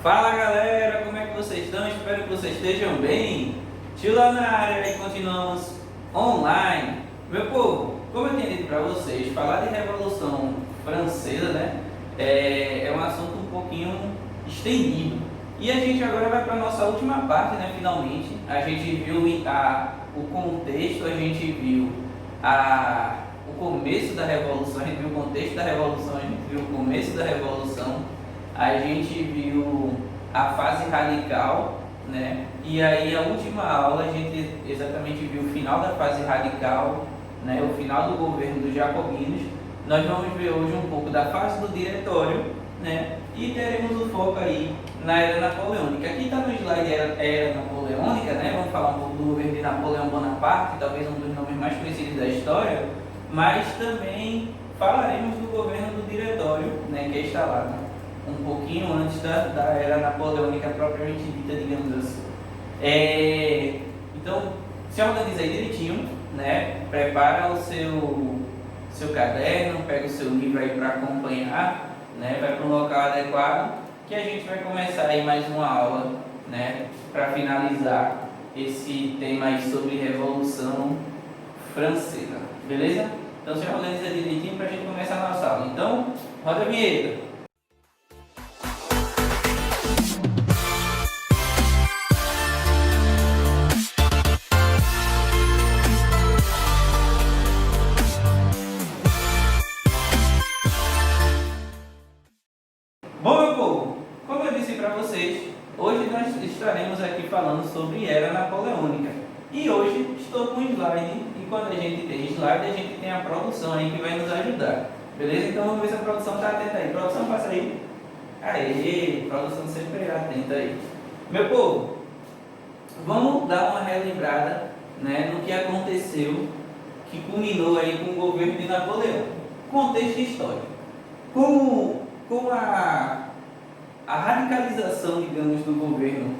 Fala galera, como é que vocês estão? Espero que vocês estejam bem. Tio lá na área e continuamos online. Meu povo, como eu tinha dito para vocês, falar de Revolução Francesa, né, é um assunto um pouquinho estendido. E a gente agora vai para a nossa última parte, né, finalmente. A gente viu o contexto, a gente viu o começo da Revolução, a gente viu o contexto da Revolução, a gente viu o começo da Revolução, a gente viu a fase radical, né? E aí a última aula a gente exatamente viu o final da fase radical, né? O final do governo dos jacobinos. Nós vamos ver hoje um pouco da fase do diretório, né? E teremos o foco aí na era napoleônica. Aqui está no slide era napoleônica, né? Vamos falar um pouco do governo de Napoleão Bonaparte, talvez um dos nomes mais conhecidos da história, mas também falaremos do governo do diretório, né? Que é instalado um pouquinho antes da era napoleônica propriamente dita, digamos assim. Então, se organiza aí direitinho, né? Prepara o seu caderno, pega o seu livro aí para acompanhar, né? Vai para um local adequado, que a gente vai começar aí mais uma aula, né? Para finalizar esse tema aí sobre Revolução Francesa, beleza? Então se organiza direitinho para a gente começar a nossa aula. Então, roda a vinheta. Bom, meu povo, como eu disse para vocês, hoje nós estaremos aqui falando sobre era napoleônica. E hoje estou com um slide, e quando a gente tem slide, a gente tem a produção aí que vai nos ajudar. Beleza? Então vamos ver se a produção está atenta aí. Produção, passa aí. Aê, produção sempre atenta aí. Meu povo, vamos dar uma relembrada, né, no que aconteceu, que culminou aí com o governo de Napoleão. Contexto histórico. Com a radicalização, digamos, do governo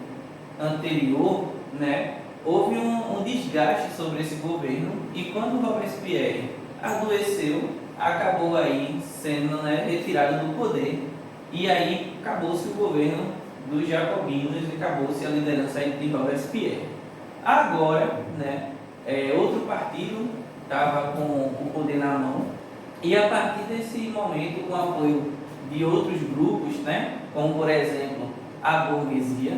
anterior, né, houve um desgaste sobre esse governo, e quando Robespierre adoeceu, acabou aí sendo, né, retirado do poder, e aí acabou-se o governo dos jacobinos e acabou-se a liderança de Robespierre. Agora, né, outro partido estava com o poder na mão, e a partir desse momento, com o apoio de outros grupos, né, como por exemplo a burguesia,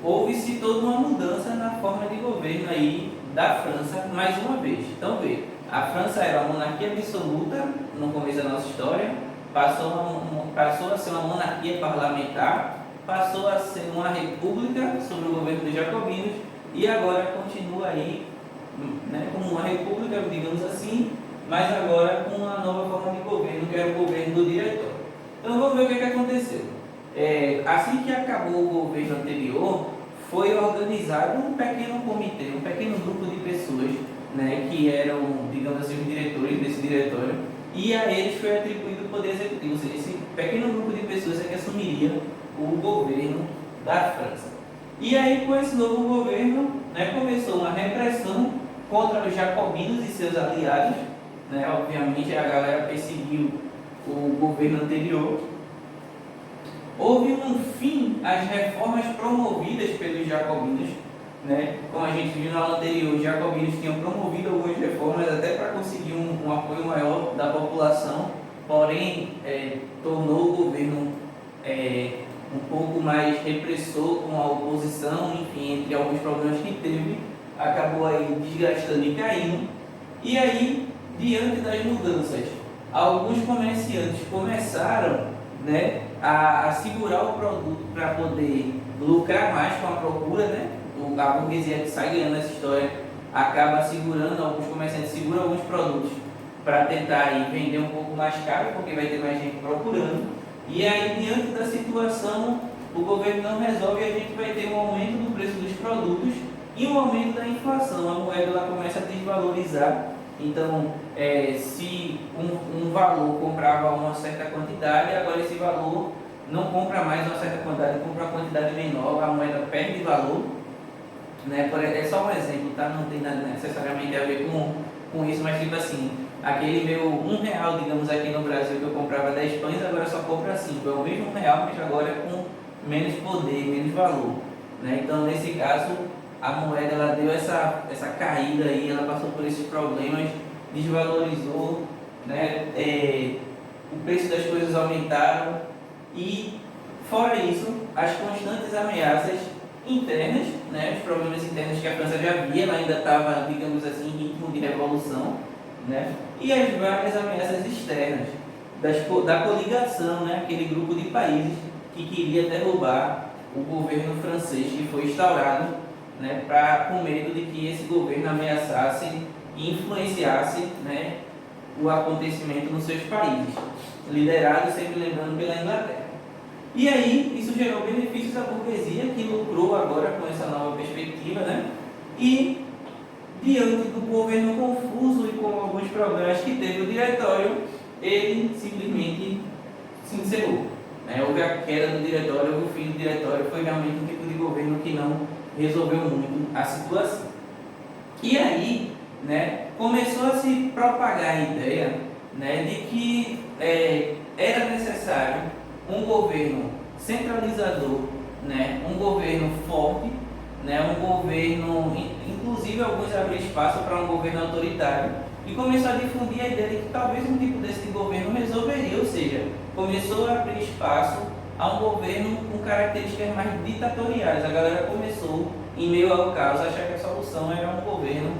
houve-se toda uma mudança na forma de governo aí da França mais uma vez. Então veja, a França era uma monarquia absoluta no começo da nossa história, passou a ser uma monarquia parlamentar, passou a ser uma república sob o governo dos jacobinos, e agora continua aí, né, como uma república, digamos assim, mas agora com uma nova forma de governo, que era o governo do diretório. Então vamos ver o que aconteceu. Assim que acabou o governo anterior, foi organizado um pequeno comitê, um pequeno grupo de pessoas, né, que eram, digamos assim, os diretores desse diretório, e a eles foi atribuído o poder executivo, ou seja, esse pequeno grupo de pessoas é que assumiria o governo da França. E aí, com esse novo governo, né, começou uma repressão contra os jacobinos e seus aliados, né? Obviamente a galera perseguiu o governo anterior. Houve um fim às reformas promovidas pelos jacobinos, né? Como a gente viu na aula anterior, os jacobinos tinham promovido algumas reformas até para conseguir um apoio maior da população, porém tornou o governo um pouco mais repressor com a oposição, enfim, entre alguns problemas que teve, acabou aí desgastando e caindo. E aí, diante das mudanças, alguns comerciantes começaram, né, a segurar o produto para poder lucrar mais com a procura, né? A burguesia que sai ganhando essa história acaba segurando, alguns comerciantes seguram alguns produtos para tentar aí vender um pouco mais caro, porque vai ter mais gente procurando. E aí, diante da situação, o governo não resolve e a gente vai ter um aumento do preço dos produtos e um aumento da inflação. A moeda ela começa a desvalorizar. Então, se um valor comprava uma certa quantidade, agora esse valor não compra mais uma certa quantidade, compra uma quantidade menor, a moeda perde valor, né? É só um exemplo, tá? Não tem nada necessariamente a ver com isso, mas tipo assim, aquele meu R$ 1, digamos, aqui no Brasil que eu comprava 10 pães, agora só compra 5. É o mesmo R$ 1, mas agora é com menos poder, menos valor, né? Então, nesse caso, a moeda ela deu essa caída aí, ela passou por esses problemas, desvalorizou, né? O preço das coisas aumentaram e, fora isso, as constantes ameaças internas, né? Os problemas internos que a França já via, ela ainda estava, digamos assim, em ritmo de revolução, né? E as várias ameaças externas, da coligação, né? Aquele grupo de países que queria derrubar o governo francês que foi instaurado, né? Com medo de que esse governo ameaçasse e influenciasse, né? O acontecimento nos seus países, liderado, sempre lembrando, pela Inglaterra. E aí, isso gerou benefícios à burguesia, que lucrou agora com essa nova perspectiva, né? E, diante do governo confuso e com alguns problemas que teve o diretório, ele simplesmente se encerrou, né? Houve a queda do diretório, houve o fim do diretório, foi realmente um tipo de governo que não resolveu muito a situação. E aí, né, começou a se propagar a ideia, né, de que era necessário um governo centralizador, né, um governo forte, né, um governo, inclusive alguns abriram espaço para um governo autoritário, e começou a difundir a ideia de que talvez um tipo desse governo resolveria, ou seja, começou a abrir espaço a um governo com características mais ditatoriais. A galera começou, em meio ao caos, a achar que a solução era um governo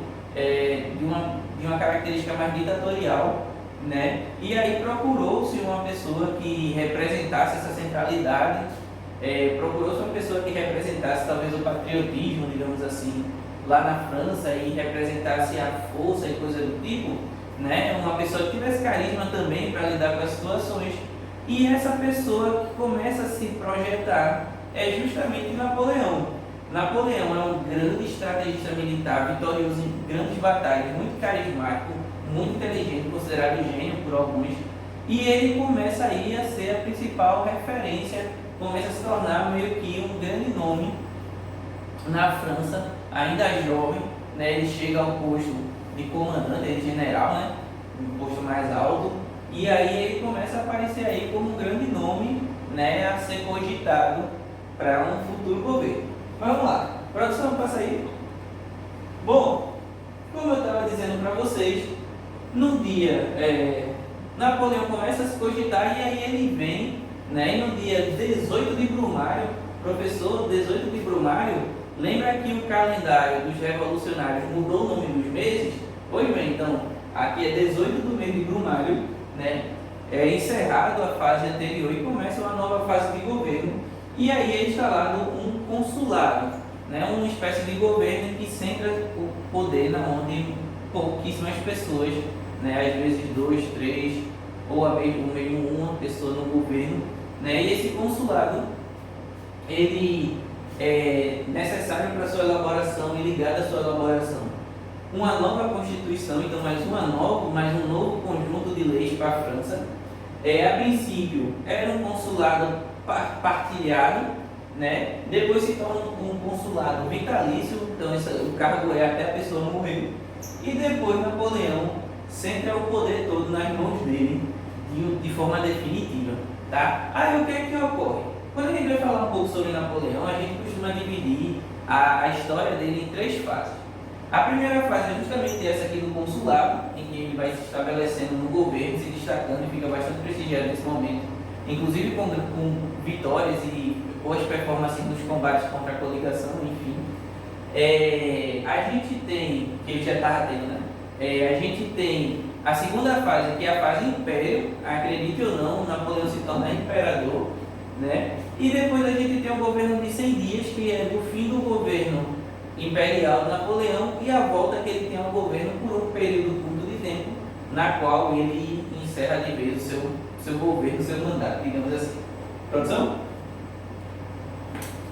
de uma característica mais ditatorial, né? E aí procurou-se uma pessoa que representasse essa centralidade, procurou-se uma pessoa que representasse talvez o patriotismo, digamos assim, lá na França, e representasse a força e coisa do tipo, né? Uma pessoa que tivesse carisma também para lidar com as situações. E essa pessoa que começa a se projetar é justamente Napoleão. Napoleão é um grande estrategista militar, vitorioso em grandes batalhas, muito carismático, muito inteligente, considerado gênio por alguns, e ele começa aí a ser a principal referência, começa a se tornar meio que um grande nome na França, ainda jovem, né? Ele chega ao posto de comandante, de general, né? Um posto mais alto, e aí ele começa a aparecer aí como um grande nome, né? A ser cogitado para um futuro governo. Vamos lá, produção, passa aí. Bom, como eu estava dizendo para vocês, no dia, Napoleão começa a se cogitar, e aí ele vem, né, e no dia 18 de Brumário, professor, 18 de Brumário, lembra que o calendário dos revolucionários mudou o nome dos meses? Pois bem, então, aqui é 18 do mês de Brumário, né, é encerrado a fase anterior e começa uma nova fase de governo, e aí é instalado um consulado, né, uma espécie de governo que centra o poder na mão de pouquíssimas pessoas, né, às vezes 2, 3, ou mesmo uma pessoa no governo, né, e esse consulado ele é necessário para sua elaboração e ligado à sua elaboração uma nova constituição, então mais um novo conjunto de leis para a França. A princípio era um consulado partilhado, né? Depois se torna um consulado vitalício, então o cargo é até a pessoa morrer, e depois Napoleão centra o poder todo nas mãos dele de forma definitiva, tá? Aí o que é que ocorre? Quando a gente vai falar um pouco sobre Napoleão, a gente costuma dividir a história dele em 3 fases. A primeira fase é justamente essa aqui do consulado, em que ele vai se estabelecendo no governo, se destacando e fica bastante prestigiado nesse momento, inclusive com vitórias e boas performances nos combates contra a coligação, enfim. A gente tem, que ele já estava tendo, né? A gente tem a segunda fase, que é a fase império, acredite ou não, Napoleão se torna imperador, né? E depois a gente tem o governo de 100 dias, que é do fim do governo imperial de Napoleão e a volta que ele tem ao governo por um período curto de tempo, na qual ele encerra de vez o seu governo, o seu mandato, digamos assim. Produção?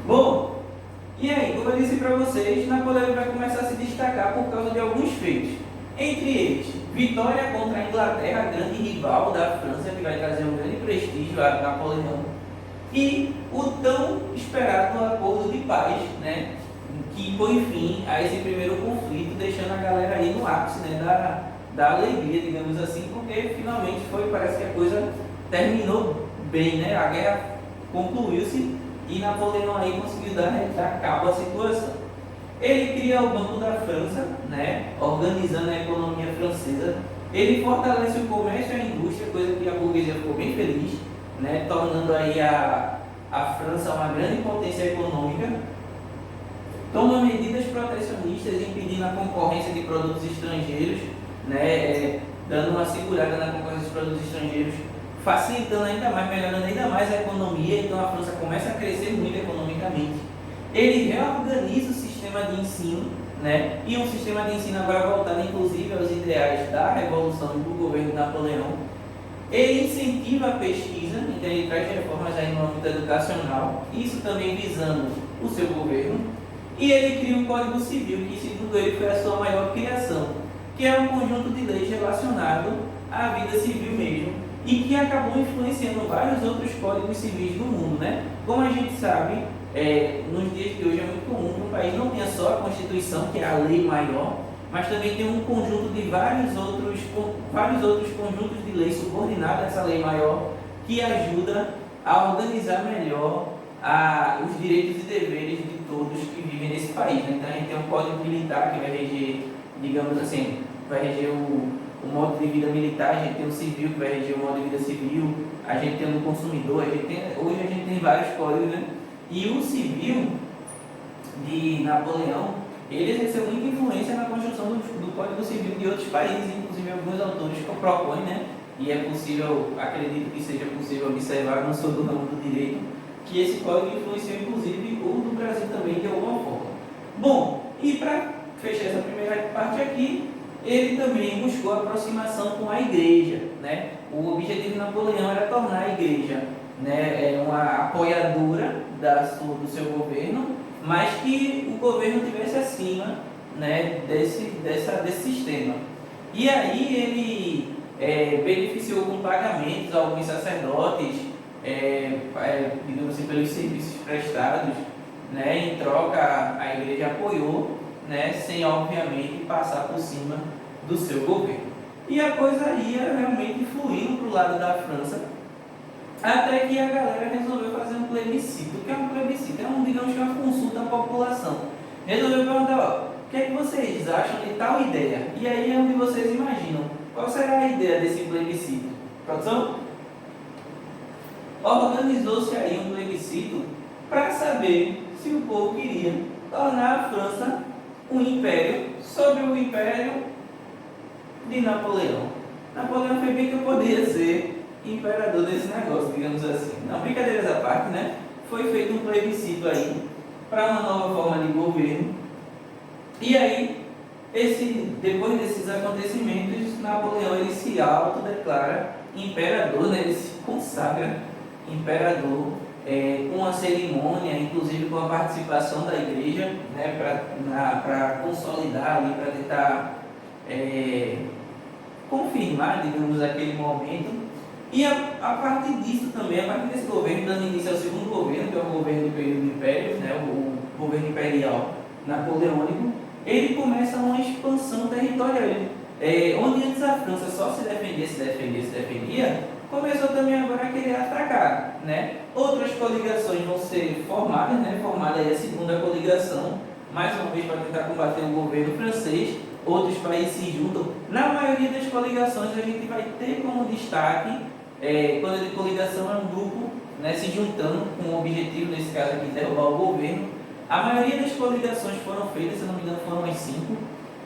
Bom, e aí, como eu disse para vocês, Napoleão vai começar a se destacar por causa de alguns feitos. Entre eles, vitória contra a Inglaterra, a grande rival da França, que vai trazer um grande prestígio a Napoleão, e o tão esperado acordo de paz, né, que põe fim a esse primeiro conflito, deixando a galera aí no ápice, né, da alegria, digamos assim, porque finalmente parece que a coisa terminou bem, né? A guerra concluiu-se e Napoleão aí conseguiu dar cabo à situação. Ele cria o Banco da França, né? Organizando a economia francesa. Ele fortalece o comércio e a indústria, coisa que a burguesia ficou bem feliz, né? Tornando aí a França uma grande potência econômica. Toma medidas protecionistas, impedindo a concorrência de produtos estrangeiros, né, dando uma segurada na concorrência de produtos estrangeiros, facilitando ainda mais, melhorando ainda mais a economia. Então a França começa a crescer muito economicamente. Ele reorganiza o sistema de ensino, né, e um sistema de ensino agora voltado inclusive aos ideais da Revolução e do governo de Napoleão. Ele incentiva a pesquisa, então ele traz reformas aí no âmbito educacional, isso também visando o seu governo. E ele cria um Código Civil, que segundo ele foi a sua maior criação, que é um conjunto de leis relacionado à vida civil mesmo, e que acabou influenciando vários outros códigos civis do mundo, né? Como a gente sabe, nos dias de hoje é muito comum que um país não tenha só a Constituição, que é a lei maior, mas também tem um conjunto de vários outros conjuntos de leis subordinadas a essa lei maior, que ajuda a organizar melhor os direitos e deveres de todos que vivem nesse país, né? Então a gente tem um código militar que vai reger, digamos assim, vai reger o modo de vida militar, a gente tem o civil que vai reger o modo de vida civil, a gente tem o do consumidor, hoje a gente tem vários códigos, né? E o civil de Napoleão, ele exerceu muita influência na construção do Código Civil de outros países, inclusive alguns autores que propõem, né? E é possível, acredito que seja possível observar, não sou do ramo do direito, que esse código influenciou inclusive o do Brasil também, de alguma forma. Bom, e para fechar essa primeira parte aqui, ele também buscou a aproximação com a igreja, né? O objetivo de Napoleão era tornar a igreja, né, uma apoiadora do seu governo, mas que o governo estivesse acima, né, desse sistema. E aí ele beneficiou com pagamentos a alguns sacerdotes, digamos assim, pelos serviços prestados, né? Em troca a igreja apoiou, né, sem obviamente passar por cima do seu governo. E a coisa ia realmente fluindo para o lado da França, até que a galera resolveu fazer um plebiscito. O que é um plebiscito? Digamos que uma consulta à população. Resolveu perguntar, o que é que vocês acham de tal ideia? E aí é onde vocês imaginam. Qual será a ideia desse plebiscito? Produção? Organizou-se aí um plebiscito para saber se o povo queria tornar a França um império sobre o império de Napoleão. Napoleão foi bem que eu poderia ser imperador desse negócio, digamos assim. Não, brincadeiras à parte, né? Foi feito um plebiscito aí para uma nova forma de governo. E aí, depois desses acontecimentos, Napoleão ele se autodeclara imperador, né? Ele se consagra imperador, com uma cerimônia, inclusive com a participação da igreja, né? Para consolidar ali, para tentar confirmar, digamos, aquele momento. E a partir disso também, a partir desse governo, dando início ao segundo governo, que é o governo do período do Império, né, o governo imperial napoleônico, ele começa uma expansão territorial. Onde antes a França só se defendia, começou também agora a querer atacar, né? Outras coligações vão ser formadas, né? Formada aí a segunda coligação, mais uma vez para tentar combater o governo francês. Outros países se juntam. Na maioria das coligações a gente vai ter como destaque, quando a coligação é um grupo, né, se juntando com o objetivo, nesse caso aqui, derrubar o governo. A maioria das coligações foram feitas, se não me engano foram as 5.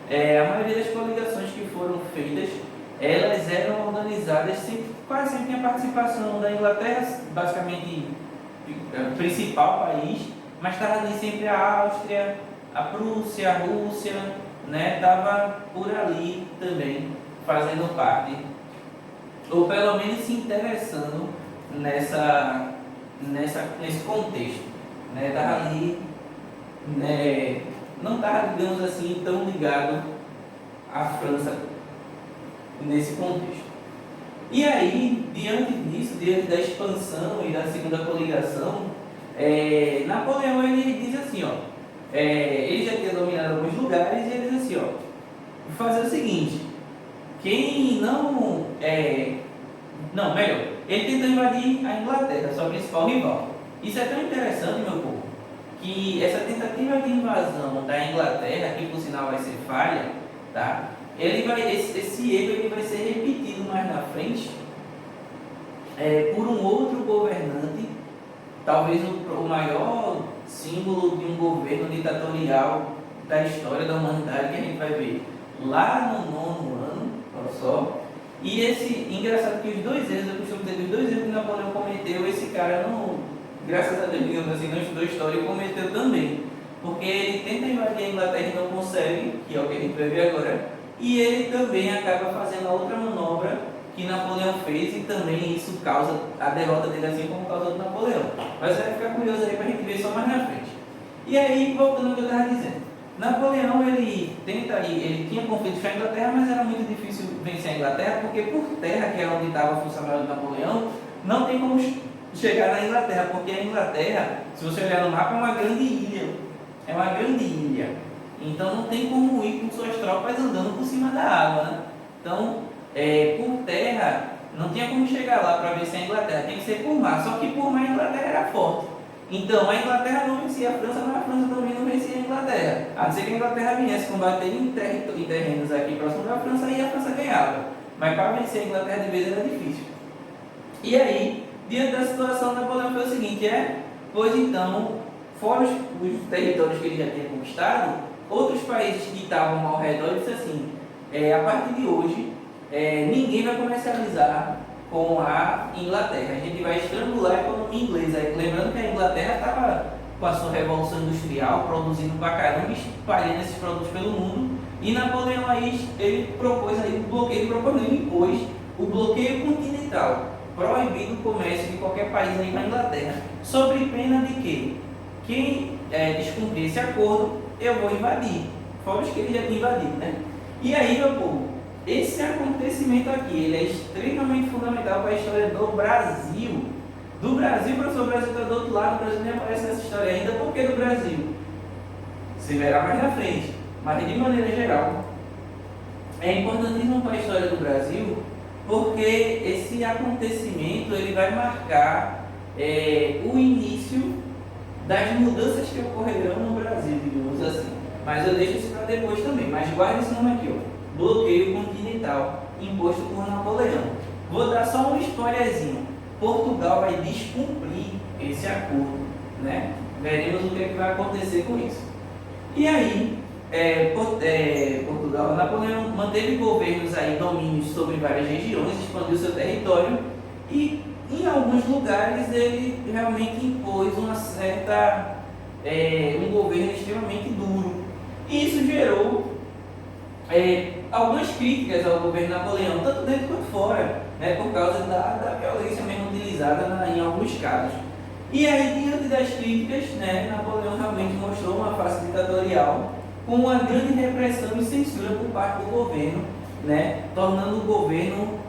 A maioria das coligações que foram feitas, elas eram organizadas, quase sempre tinha participação da Inglaterra, basicamente principal país, mas estava ali sempre a Áustria, a Prússia, a Rússia, né, estava por ali também fazendo parte, ou pelo menos se interessando nesse contexto, né, estava ali, né, não estava, digamos assim, tão ligado à França nesse contexto. E aí, diante disso, diante da expansão e da segunda coligação, Napoleão ele diz assim, ele já tinha dominado alguns lugares e ele diz assim, vou fazer o seguinte, quem não não, melhor, ele tentou invadir a Inglaterra, sua principal rival. Isso é tão interessante, meu povo, que essa tentativa de invasão da Inglaterra, que por sinal vai ser falha, tá? Esse erro ele vai ser repetido mais na frente por um outro governante, talvez o maior símbolo de um governo ditatorial da história da humanidade, que a gente vai ver lá no 9º ano, olha só. E esse, engraçado que os dois erros, eu costumo dizer, os dois erros que Napoleão cometeu, esse cara não, graças a Deus, digamos assim, não estudou história e cometeu também. Porque ele tenta invadir a Inglaterra e não consegue, que é o que a gente vai ver agora, e ele também acaba fazendo a outra manobra que Napoleão fez, e também isso causa a derrota dele, assim como causou do Napoleão. Mas vai ficar curioso aí para a gente ver só mais na frente. E aí, voltando ao que eu estava dizendo, Napoleão ele tinha conflitos com a Inglaterra, mas era muito difícil vencer a Inglaterra, porque por terra, que é onde estava a força maior de Napoleão, não tem como chegar na Inglaterra, porque a Inglaterra, se você olhar no mapa, é uma grande ilha. É uma grande ilha. Então não tem como ir com suas tropas andando por cima da água, né? Então, por terra, não tinha como chegar lá para vencer a Inglaterra, tem que ser por mar. Só que por mar a Inglaterra era forte. Então a Inglaterra não vencia a França, mas a França também não vencia a Inglaterra. A não ser que a Inglaterra viesse combater em terrenos aqui próximo da França, aí a França ganhava. Mas para vencer a Inglaterra de vez era difícil. E aí, diante da situação, Napoleão fez o seguinte, pois então, fora os territórios que ele já tinha conquistado, outros países que estavam ao redor, disse assim, a partir de hoje, ninguém vai comercializar com a Inglaterra. A gente vai estrangular a economia inglesa. Lembrando que a Inglaterra estava com a sua revolução industrial, produzindo pra caramba, espalhando esses produtos pelo mundo. E Napoleão aí, ele propôs aí o bloqueio, ele impôs o bloqueio continental, proibindo o comércio de qualquer país aí com a Inglaterra, sob pena de que quem descumprir esse acordo, eu vou invadir. Fora os que ele já tinha invadido, né? E aí, meu povo, esse acontecimento aqui, ele é extremamente fundamental para a história do Brasil. Do Brasil, professor, o Brasil está do outro lado, o Brasil nem aparece nessa história ainda, por que do Brasil? Você verá mais na frente, mas de maneira geral, é importantíssimo para a história do Brasil, porque esse acontecimento ele vai marcar o início das mudanças que ocorrerão no Brasil, digamos assim. Mas eu deixo isso para depois também, mas guarde esse nome aqui, ó. Bloqueio continental imposto por Napoleão. Vou dar só um spoilerzinho. Portugal vai descumprir esse acordo, né? Veremos o que, vai acontecer com isso. E aí, Portugal, Napoleão manteve governos aí, domínios sobre várias regiões, expandiu seu território e em alguns lugares ele realmente impôs uma certa, um governo extremamente duro. E isso gerou algumas críticas ao governo Napoleão, tanto dentro quanto fora, né, por causa da violência mesmo utilizada em alguns casos. E aí, diante das críticas, né, Napoleão realmente mostrou uma face ditatorial com uma grande repressão e censura por parte do governo, né, tornando o governo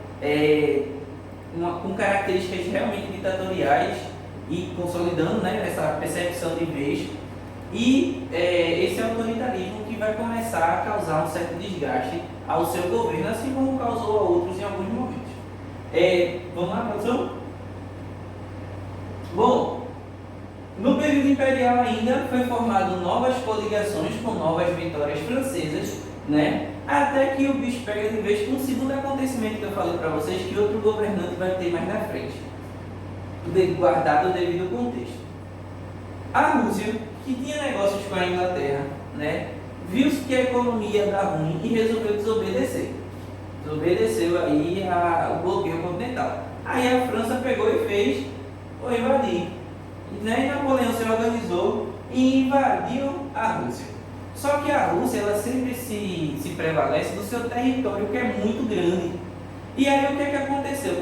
com características realmente ditatoriais e consolidando, né, essa percepção de vez. E esse autoritarismo que vai começar a causar um certo desgaste ao seu governo, assim como causou a outros em alguns momentos. Vamos lá, produção? Bom, no período imperial ainda foi formado novas coligações com novas vitórias francesas, né? Até que o bicho pega de vez com o segundo acontecimento que eu falei para vocês, que outro governante vai ter mais na frente, guardado o devido contexto. A Rússia, que tinha negócios com a Inglaterra, né, viu-se que a economia ia dar ruim e resolveu desobedecer. Desobedeceu aí o bloqueio continental. Aí a França pegou e fez o invadir. E Napoleão se organizou e invadiu a Rússia. Só que a Rússia ela sempre se prevalece do seu território, que é muito grande. E aí o que aconteceu?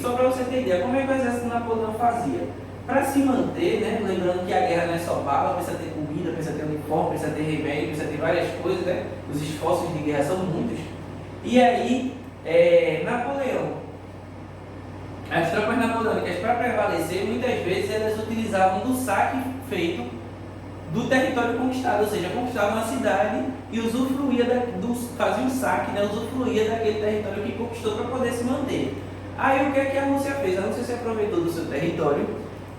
Só para você ter ideia, como é que o exército de Napoleão fazia? Para se manter, né? Lembrando que a guerra não é só bala, precisa ter comida, precisa ter uniforme, precisa ter remédio, precisa ter várias coisas, né? Os esforços de guerra são muitos. E aí, Napoleão, as tropas napoleônicas, para prevalecer, muitas vezes elas utilizavam do saque feito do território conquistado, ou seja, conquistava uma cidade e usufruía fazia um saque, né, usufruía daquele território que conquistou para poder se manter. Aí o que é que a Rússia fez? A Rússia se aproveitou do seu território,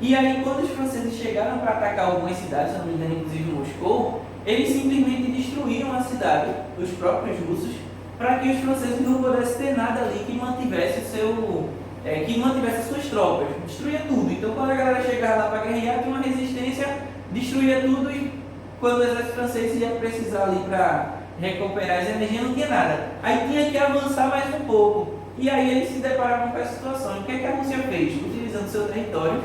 e aí quando os franceses chegaram para atacar algumas cidades, se não me engano, inclusive Moscou, eles simplesmente destruíram a cidade, os próprios russos, para que os franceses não pudessem ter nada ali que mantivesse suas tropas, destruía tudo. Então quando a galera chegava lá para guerrear, tinha uma resistência, destruía tudo, e quando o exército francês ia precisar ali para recuperar as energias, não tinha nada. Aí tinha que avançar mais um pouco. E aí eles se deparavam com essa situação. E o que é que a Rússia fez? Utilizando seu território,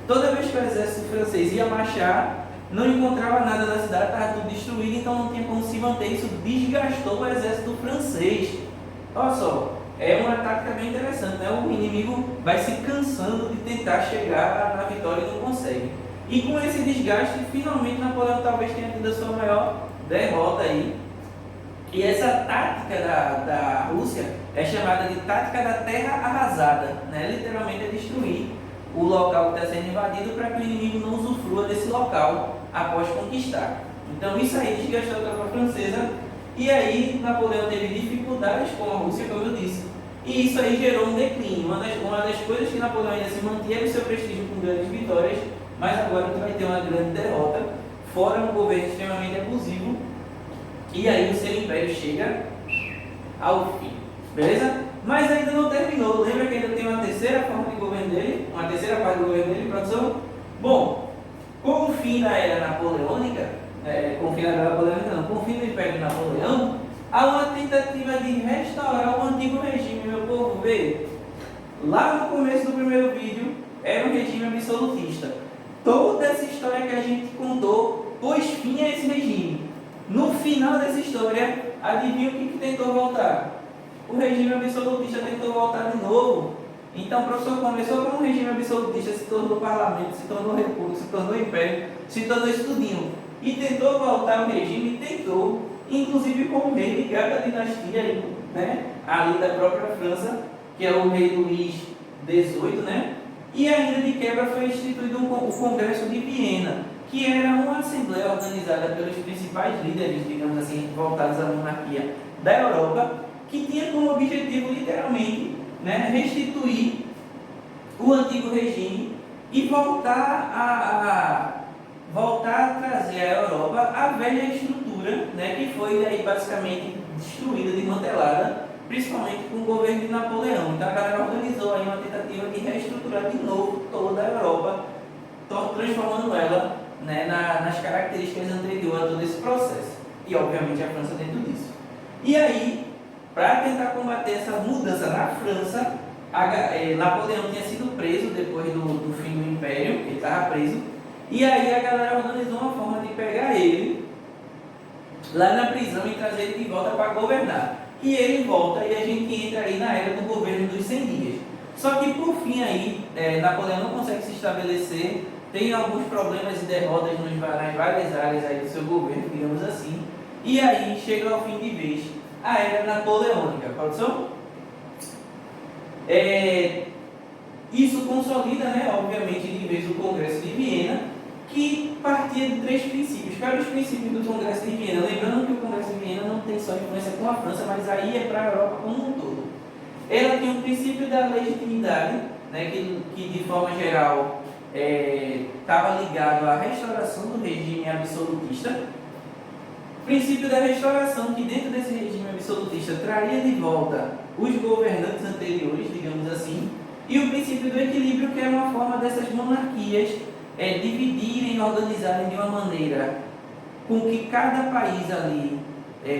toda vez que o exército francês ia marchar, não encontrava nada na cidade, estava tudo destruído, então não tinha como se manter. Isso desgastou o exército francês. Olha só, é uma tática bem interessante, né? O inimigo vai se cansando de tentar chegar na vitória e não consegue. E com esse desgaste, finalmente Napoleão talvez tenha tido a sua maior derrota aí. E essa tática da Rússia é chamada de tática da terra arrasada, né? Literalmente é destruir o local que está sendo invadido para que o inimigo não usufrua desse local após conquistar. Então isso aí desgastou a tropa francesa, e aí Napoleão teve dificuldades com a Rússia, como eu disse, e isso aí gerou um declínio. Uma das coisas que Napoleão ainda se mantinha era o seu prestígio com grandes vitórias, mas agora tu vai ter uma grande derrota, fora um governo extremamente abusivo, e aí o seu império chega ao fim, beleza? Mas ainda não terminou. Lembra que ainda tem uma terceira forma de governo dele, uma terceira parte do governo dele, produção? Bom, com o fim da era napoleônica, com o fim do Império de Napoleão, há uma tentativa de restaurar o antigo regime, meu povo. Vê, lá no começo do primeiro vídeo, era um regime absolutista. Toda essa história que a gente contou pôs fim a esse regime. No final dessa história, adivinha o que tentou voltar? O regime absolutista tentou voltar de novo. Então o professor começou com um regime absolutista, se tornou parlamento, se tornou república, se tornou império, se tornou estudinho. E tentou voltar ao regime, tentou, inclusive com o rei ligado à dinastia, né, ali da própria França, que é o rei Luís XVIII, né? E ainda de quebra foi instituído o Congresso de Viena, que era uma assembleia organizada pelos principais líderes, digamos assim, voltados à monarquia da Europa, que tinha como objetivo, literalmente, né, restituir o antigo regime e voltar a trazer à Europa a velha estrutura, né, que foi aí basicamente destruída, desmantelada, principalmente com o governo de Napoleão. Então a galera organizou aí uma tentativa de reestruturar de novo toda a Europa, transformando ela, né, nas características anteriores a todo esse processo. E obviamente a França dentro disso. E aí, para tentar combater essa mudança na França, Napoleão tinha sido preso depois do fim do Império, ele estava preso, e aí a galera organizou uma forma de pegar ele lá na prisão e trazer ele de volta para governar. E ele volta e a gente entra aí na era do governo dos 100 dias. Só que por fim aí, Napoleão não consegue se estabelecer, tem alguns problemas e derrotas nas várias áreas aí do seu governo, digamos assim, e aí chega ao fim de vez a era napoleônica. Produção? Isso consolida, né, obviamente, de vez o Congresso de Viena, que partia de 3 princípios. Quais eram os princípios do Congresso de Viena? Lembrando que o Congresso de Viena não tem só influência com a França, mas aí é para a Europa como um todo. Ela tem o princípio da legitimidade, né, que de forma geral estava ligado à restauração do regime absolutista. Princípio da restauração, que dentro desse regime absolutista traria de volta os governantes anteriores, digamos assim, e o princípio do equilíbrio, que é uma forma dessas monarquias dividirem e organizarem de uma maneira com que cada país ali,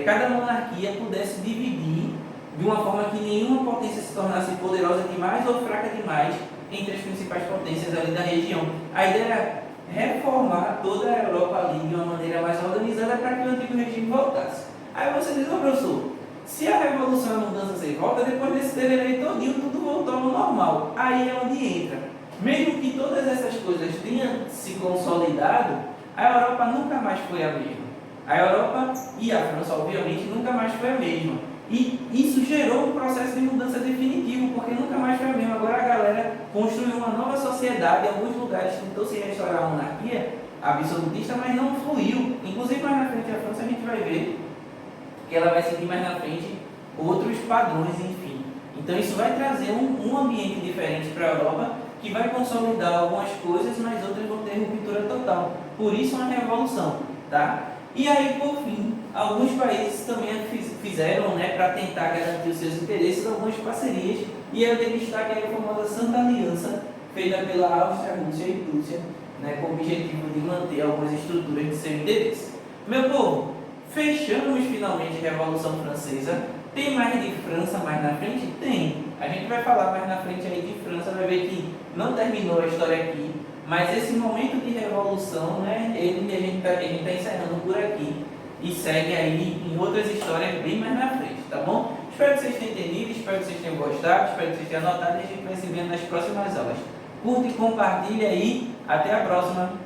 cada monarquia pudesse dividir de uma forma que nenhuma potência se tornasse poderosa demais ou fraca demais entre as principais potências ali da região. A ideia era reformar toda a Europa ali de uma maneira mais organizada para que o antigo regime voltasse. Aí você diz, professor, se a revolução e a mudança se volta, depois desse tererê todinho, tudo voltou ao normal. Aí é onde entra. Mesmo que todas essas coisas tenham se consolidado, a Europa nunca mais foi a mesma. A Europa e a França, obviamente, nunca mais foi a mesma. E isso gerou um processo de mudança definitivo, porque nunca mais foi a mesma. Agora a galera construiu uma nova sociedade, em alguns lugares tentou se restaurar a monarquia, absolutista, mas não fluiu. Inclusive, mais na frente a França a gente vai ver que ela vai seguir mais na frente outros padrões, enfim. Então isso vai trazer um ambiente diferente para a Europa, que vai consolidar algumas coisas, mas outras vão ter ruptura total. Por isso uma revolução, tá? E aí, por fim, alguns países também fizeram, né, para tentar garantir os seus interesses, algumas parcerias, e eu dei destaque aí a famosa Santa Aliança, feita pela Áustria, Rússia e Prússia, né, com o objetivo de manter algumas estruturas de seu interesse. Meu povo, fechamos finalmente a Revolução Francesa. Tem mais de França mais na frente? Tem. A gente vai falar mais na frente aí de França, vai ver que não terminou a história aqui, mas esse momento de revolução, né, a gente tá encerrando por aqui e segue aí em outras histórias bem mais na frente, tá bom? Espero que vocês tenham entendido, espero que vocês tenham gostado, espero que vocês tenham anotado e a gente vai se vendo nas próximas aulas. Curte e compartilha aí, até a próxima!